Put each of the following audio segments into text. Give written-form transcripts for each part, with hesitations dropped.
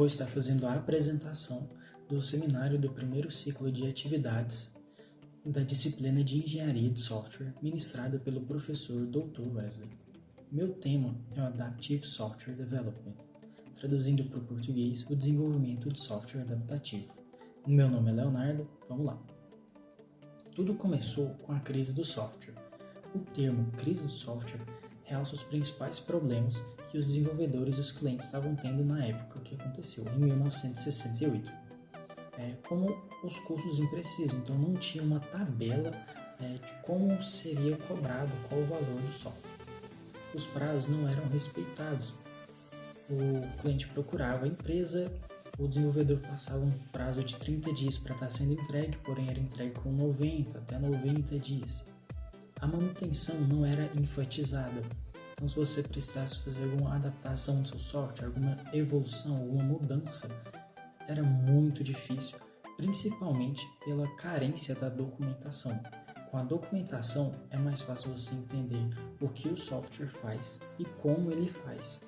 vou estar fazendo a apresentação do seminário do primeiro ciclo de atividades da disciplina de Engenharia de Software, ministrada pelo professor Dr. Wesley. Meu tema é o Adaptive Software Development, traduzindo para o português, o desenvolvimento de software adaptativo. Meu nome é Leonardo, vamos lá. Tudo começou com a crise do software. O termo crise do software realça os principais problemas que os desenvolvedores e os clientes estavam tendo na época que aconteceu, em 1968. Como os custos imprecisos, então não tinha uma tabela de como seria cobrado, qual o valor do software. Os prazos não eram respeitados. O cliente procurava a empresa, o desenvolvedor passava um prazo de 30 dias para estar sendo entregue, porém era entregue com 90 até 90 dias. A manutenção não era enfatizada. Então, se você precisasse fazer alguma adaptação do seu software, alguma evolução, alguma mudança, era muito difícil, principalmente pela carência da documentação. Com a documentação, é mais fácil você entender o que o software faz e como ele faz.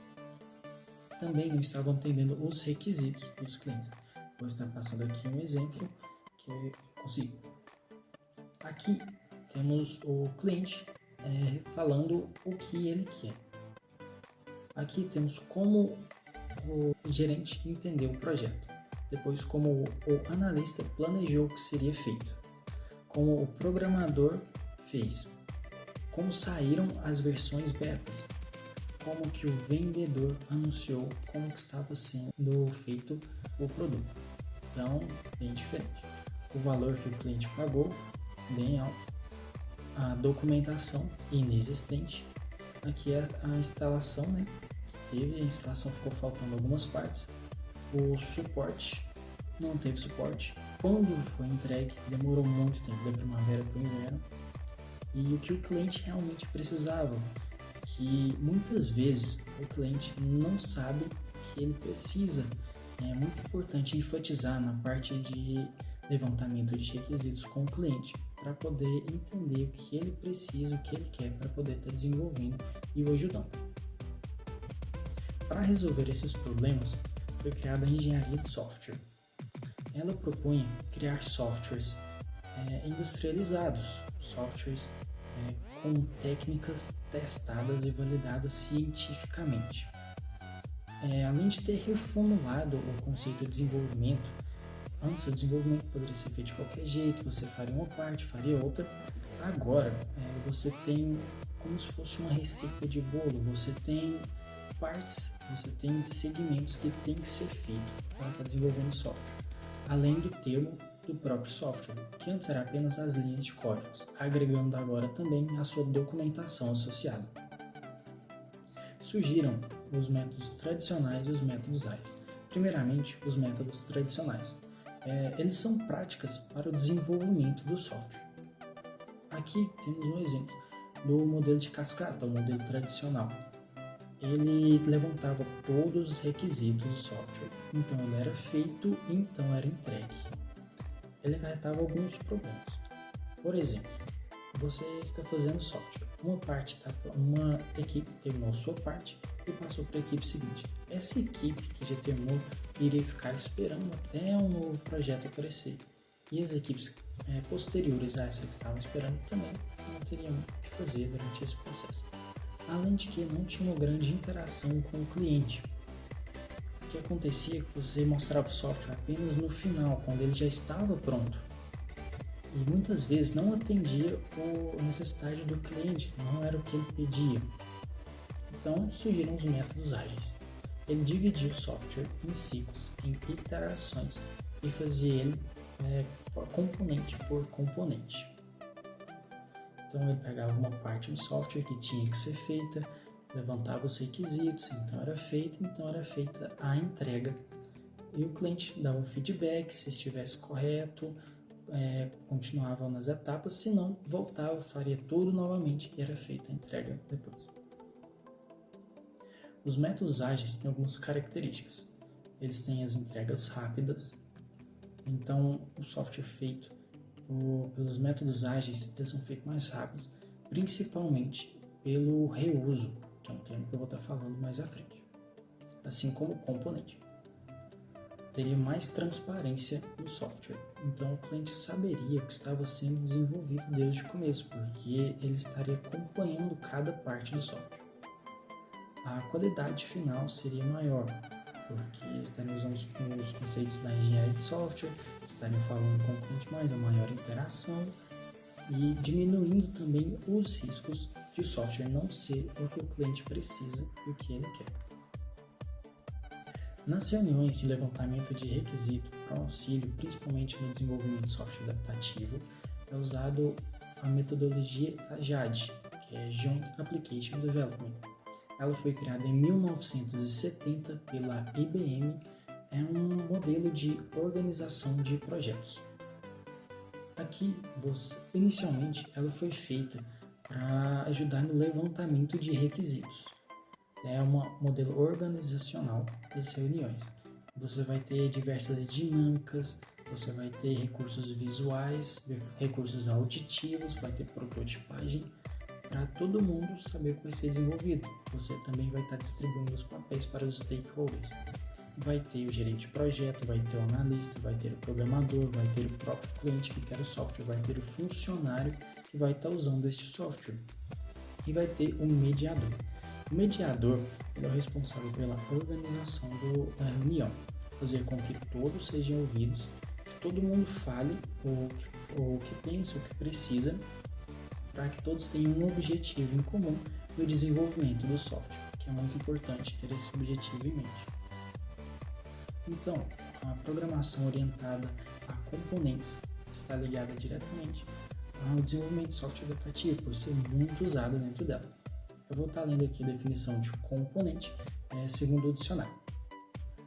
Também não estavam atendendo os requisitos dos clientes. Vou estar passando aqui um exemplo que eu consigo. Aqui temos o cliente falando o que ele quer. Aqui temos como o gerente entendeu o projeto, depois como o analista planejou o que seria feito, como o programador fez, como saíram as versões betas, como que o vendedor anunciou como que estava sendo feito o produto. Então, bem diferente. O valor que o cliente pagou, bem alto. A documentação inexistente. Aqui é a instalação, a instalação ficou faltando algumas partes. O suporte, não teve suporte. Quando foi entregue, demorou muito tempo, da primavera para o inverno. E o que o cliente realmente precisava, que muitas vezes o cliente não sabe que ele precisa. É muito importante enfatizar na parte de levantamento de requisitos com o cliente, para poder entender o que ele precisa, o que ele quer, para poder estar desenvolvendo e o ajudando. Para resolver esses problemas, foi criada a engenharia de software. Ela propunha criar softwares industrializados, softwares com técnicas testadas e validadas cientificamente. Além de ter reformulado o conceito de desenvolvimento, antes o desenvolvimento poderia ser feito de qualquer jeito, você faria uma parte, faria outra. Agora, você tem como se fosse uma receita de bolo, você tem partes, você tem segmentos que tem que ser feito para estar desenvolvendo software. Além do termo do próprio software, que antes era apenas as linhas de códigos, agregando agora também a sua documentação associada. Surgiram os métodos tradicionais e os métodos ágeis. Primeiramente, os métodos tradicionais. Eles são práticas para o desenvolvimento do software. Aqui temos um exemplo do modelo de cascata, o modelo tradicional. Ele levantava todos os requisitos do software, então ele era feito, então era entregue. Ele acarretava alguns problemas. Por exemplo, você está fazendo software, uma equipe terminou sua parte e passou para a equipe seguinte. Essa equipe que já terminou iria ficar esperando até um novo projeto aparecer. E as equipes posteriores a essa que estavam esperando também não teriam o que fazer durante esse processo. Além de que não tinha uma grande interação com o cliente. O que acontecia é que você mostrava o software apenas no final, quando ele já estava pronto. E muitas vezes não atendia a necessidade do cliente, não era o que ele pedia. Então surgiram os métodos ágeis. Ele dividia o software em ciclos, em iterações, e fazia ele componente por componente. Então ele pegava uma parte do software que tinha que ser feita, levantava os requisitos, então era feita a entrega. E o cliente dava um feedback, se estivesse correto, continuava nas etapas, se não, voltava, faria tudo novamente e era feita a entrega depois. Os métodos ágeis têm algumas características. Eles têm as entregas rápidas, então o software feito pelos métodos ágeis, eles são feitos mais rápidos, principalmente pelo reuso, que é um termo que eu vou estar falando mais à frente, assim como o componente. teria mais transparência no software. Então o cliente saberia o que estava sendo desenvolvido desde o começo, porque ele estaria acompanhando cada parte do software. A qualidade final seria maior, porque estariam usando os conceitos da engenharia de software, estariam falando com o cliente mais, a maior interação e diminuindo também os riscos de o software não ser o que o cliente precisa e o que ele quer. Nas reuniões de levantamento de requisito para auxílio, principalmente no desenvolvimento de software adaptativo, é usado a metodologia da JAD, que é Joint Application Development. Ela foi criada em 1970 pela IBM, é um modelo de organização de projetos. Aqui, inicialmente, ela foi feita para ajudar no levantamento de requisitos. É um modelo organizacional das reuniões. Você vai ter diversas dinâmicas, você vai ter recursos visuais, recursos auditivos, vai ter prototipagem, para todo mundo saber o que vai ser desenvolvido. Você também vai estar distribuindo os papéis para os stakeholders. Vai ter o gerente de projeto, vai ter o analista, vai ter o programador, vai ter o próprio cliente que quer o software, vai ter o funcionário que vai estar usando este software e vai ter o mediador. O mediador ele é o responsável pela organização da reunião, fazer com que todos sejam ouvidos, que todo mundo fale o que pensa, o que precisa, para que todos tenham um objetivo em comum no desenvolvimento do software, que é muito importante ter esse objetivo em mente. Então, a programação orientada a componentes está ligada diretamente ao desenvolvimento de software adaptativo, por ser muito usada dentro dela. Eu vou estar lendo aqui a definição de componente, segundo o dicionário,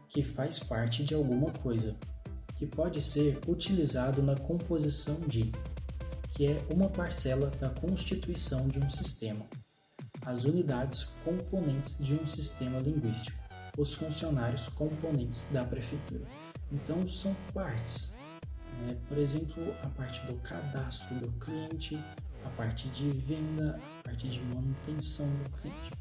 que faz parte de alguma coisa, que pode ser utilizado na composição de, que é uma parcela da constituição de um sistema, as unidades componentes de um sistema linguístico, os funcionários componentes da prefeitura. Então, são partes. Por exemplo, a parte do cadastro do cliente, a parte de venda, a parte de manutenção do cliente.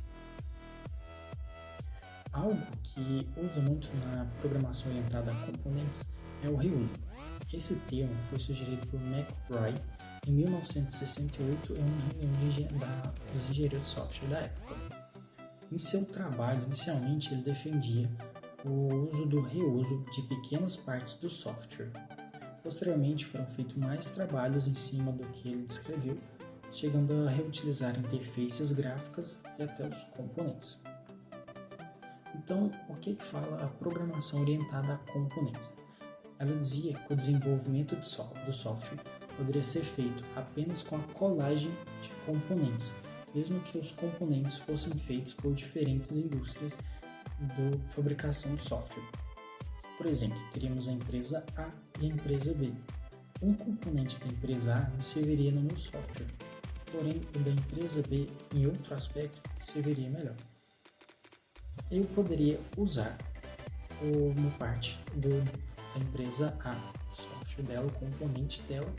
Algo que usa muito na programação orientada a componentes é o reuso. Esse termo foi sugerido por McBride em 1968 em uma reunião dos engenheiros de software da época. Em seu trabalho, inicialmente, ele defendia o uso do reuso de pequenas partes do software. Posteriormente, foram feitos mais trabalhos em cima do que ele descreveu, chegando a reutilizar interfaces gráficas e até os componentes. Então, o que fala a programação orientada a componentes? Ela dizia que o desenvolvimento do software poderia ser feito apenas com a colagem de componentes, mesmo que os componentes fossem feitos por diferentes indústrias da fabricação de software. Por exemplo, teríamos a empresa A e a empresa B. Um componente da empresa A não serviria no meu software, porém o da empresa B, em outro aspecto, serviria melhor. Eu poderia usar uma parte da empresa A, o software dela, o componente dela,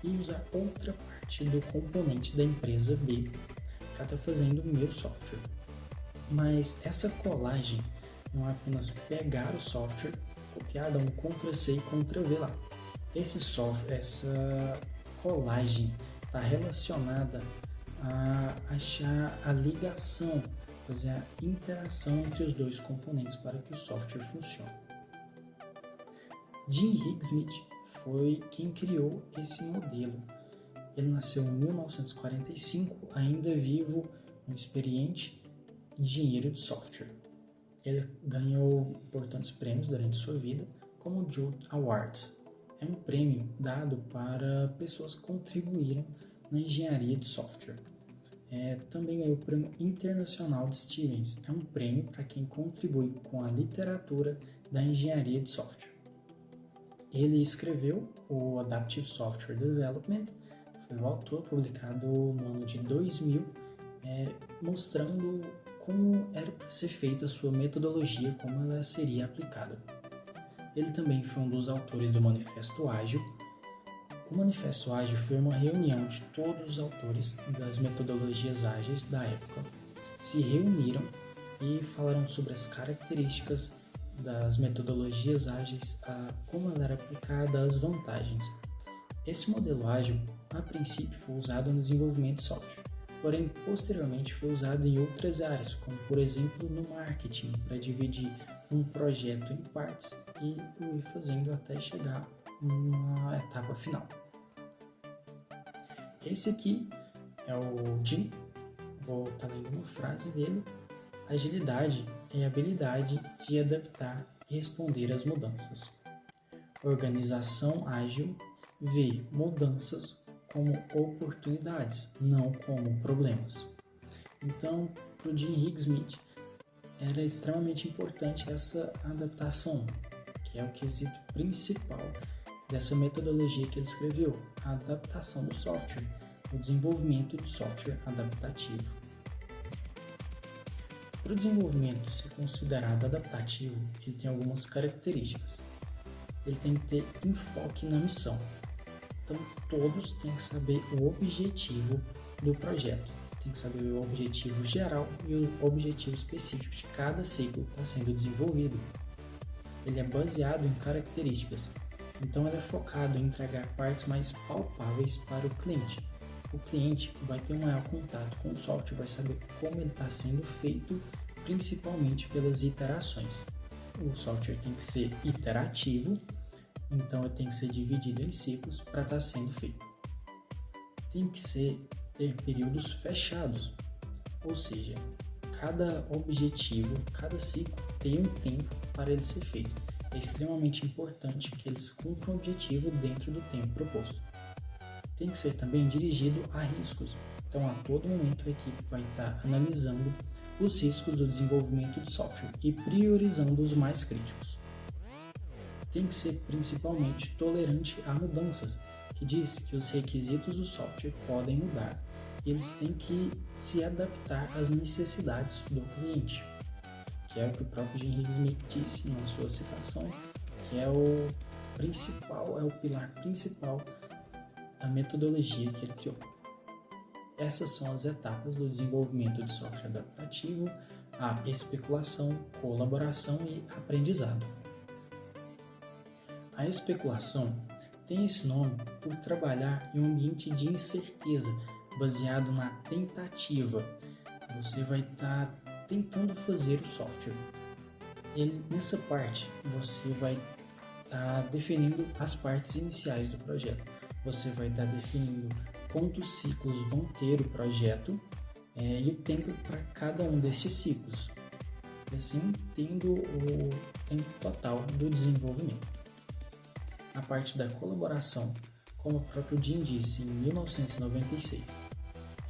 e usar outra parte do componente da empresa B para estar fazendo o meu software. Mas essa colagem não é apenas pegar o software, copiar, dar um Ctrl+C e Ctrl+V lá. Essa colagem está relacionada a achar a ligação, fazer a interação entre os dois componentes para que o software funcione. Jim Higgsmith foi quem criou esse modelo. Ele nasceu em 1945, ainda vivo, um experiente engenheiro de software. Ele ganhou importantes prêmios durante sua vida, como o Judd Awards. É um prêmio dado para pessoas que contribuíram na engenharia de software. Também ganhou o Prêmio Internacional de Stevens. É um prêmio para quem contribui com a literatura da engenharia de software. Ele escreveu o Adaptive Software Development, foi o autor, publicado no ano de 2000, mostrando como era para ser feita a sua metodologia, como ela seria aplicada. Ele também foi um dos autores do Manifesto Ágil. O Manifesto Ágil foi uma reunião de todos os autores das metodologias ágeis da época, se reuniram e falaram sobre as características das metodologias ágeis a como ela era aplicada às vantagens. Esse modelo ágil, a princípio, foi usado no desenvolvimento de software, porém, posteriormente foi usado em outras áreas, como, por exemplo, no marketing, para dividir um projeto em partes e ir fazendo até chegar numa etapa final. Esse aqui é o Jim, vou estar lendo uma frase dele. Agilidade é a habilidade de adaptar e responder às mudanças. Organização ágil vê mudanças como oportunidades, não como problemas. Então, para o Jim Higgs-Smith, era extremamente importante essa adaptação, que é o quesito principal dessa metodologia que ele escreveu, a adaptação do software, o desenvolvimento do software adaptativo. Para o desenvolvimento ser considerado adaptativo, ele tem algumas características. Ele tem que ter enfoque na missão. Então, todos têm que saber o objetivo do projeto. Tem que saber o objetivo geral e o objetivo específico de cada ciclo que está sendo desenvolvido. Ele é baseado em características. Então, ele é focado em entregar partes mais palpáveis para o cliente. O cliente vai ter um maior contato com o software, vai saber como ele está sendo feito, principalmente pelas iterações. O software tem que ser iterativo, então ele tem que ser dividido em ciclos para estar sendo feito. Tem que ter períodos fechados, ou seja, cada objetivo, cada ciclo tem um tempo para ele ser feito. É extremamente importante que eles cumpram o objetivo dentro do tempo proposto. Tem que ser também dirigido a riscos. Então, a todo momento, a equipe vai estar analisando os riscos do desenvolvimento de software e priorizando os mais críticos. Tem que ser principalmente tolerante a mudanças, que diz que os requisitos do software podem mudar e eles têm que se adaptar às necessidades do cliente, que é o que o próprio Jim Higgs-Smith disse na sua citação, que é o pilar principal da metodologia que ele criou. Essas são as etapas do desenvolvimento de software adaptativo: a especulação, colaboração e aprendizado. A especulação tem esse nome por trabalhar em um ambiente de incerteza, baseado na tentativa. Você vai estar tentando fazer o software. Nessa parte, você vai estar definindo as partes iniciais do projeto. Você vai estar definindo quantos ciclos vão ter o projeto e o tempo para cada um destes ciclos, assim tendo o tempo total do desenvolvimento. A parte da colaboração, como o próprio Jim disse em 1996,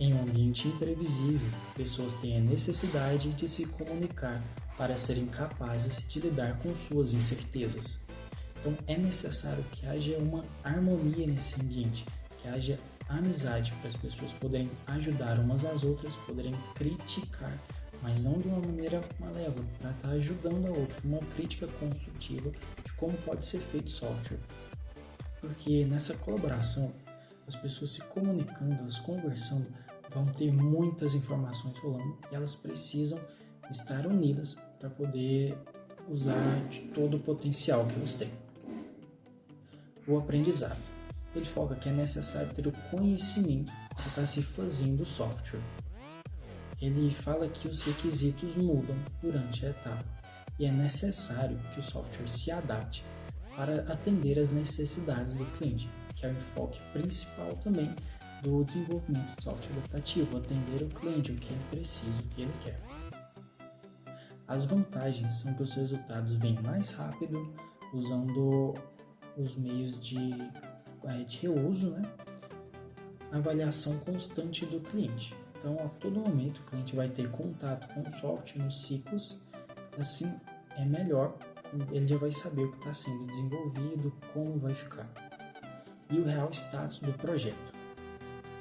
em um ambiente imprevisível, pessoas têm a necessidade de se comunicar para serem capazes de lidar com suas incertezas. Então é necessário que haja uma harmonia nesse ambiente, que haja amizade para as pessoas poderem ajudar umas às outras, poderem criticar, mas não de uma maneira malévola, para estar ajudando a outra, uma crítica construtiva de como pode ser feito software. Porque nessa colaboração, as pessoas se comunicando, elas conversando, vão ter muitas informações rolando e elas precisam estar unidas para poder usar de todo o potencial que elas têm. O aprendizado. Ele foca que é necessário ter o conhecimento para estar se fazendo o software. Ele fala que os requisitos mudam durante a etapa e é necessário que o software se adapte para atender às necessidades do cliente, que é o enfoque principal também do desenvolvimento de software adaptativo, atender o cliente, o que ele precisa, o que ele quer. As vantagens são que os resultados vêm mais rápido, usando os meios de reuso, avaliação constante do cliente. Então, a todo momento, o cliente vai ter contato com o software nos ciclos, assim é melhor, ele já vai saber o que está sendo desenvolvido, como vai ficar. E o real status do projeto.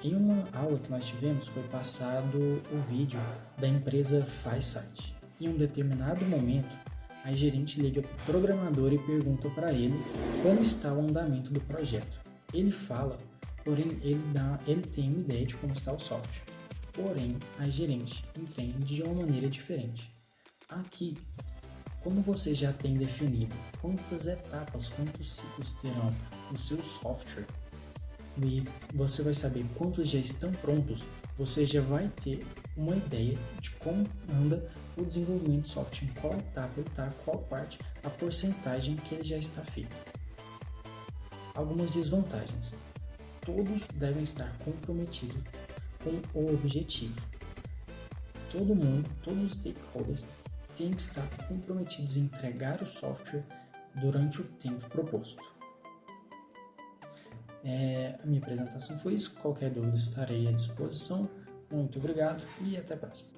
Em uma aula que nós tivemos, foi passado o vídeo da empresa Physite. Em um determinado momento, a gerente liga para o programador e pergunta para ele como está o andamento do projeto. Ele fala, porém ele tem uma ideia de como está o software. Porém, a gerente entende de uma maneira diferente. Aqui, Como você já tem definido quantas etapas, quantos ciclos terão o seu software, e você vai saber quantos já estão prontos, você já vai ter uma ideia de como anda o desenvolvimento do software, em qual etapa ele está, qual parte, a porcentagem que ele já está feito. Algumas desvantagens. Todos devem estar comprometidos com o objetivo. Todo mundo, todos os stakeholders têm que estar comprometidos em entregar o software durante o tempo proposto. A minha apresentação foi isso. Qualquer dúvida estarei à disposição. Muito obrigado e até a próxima.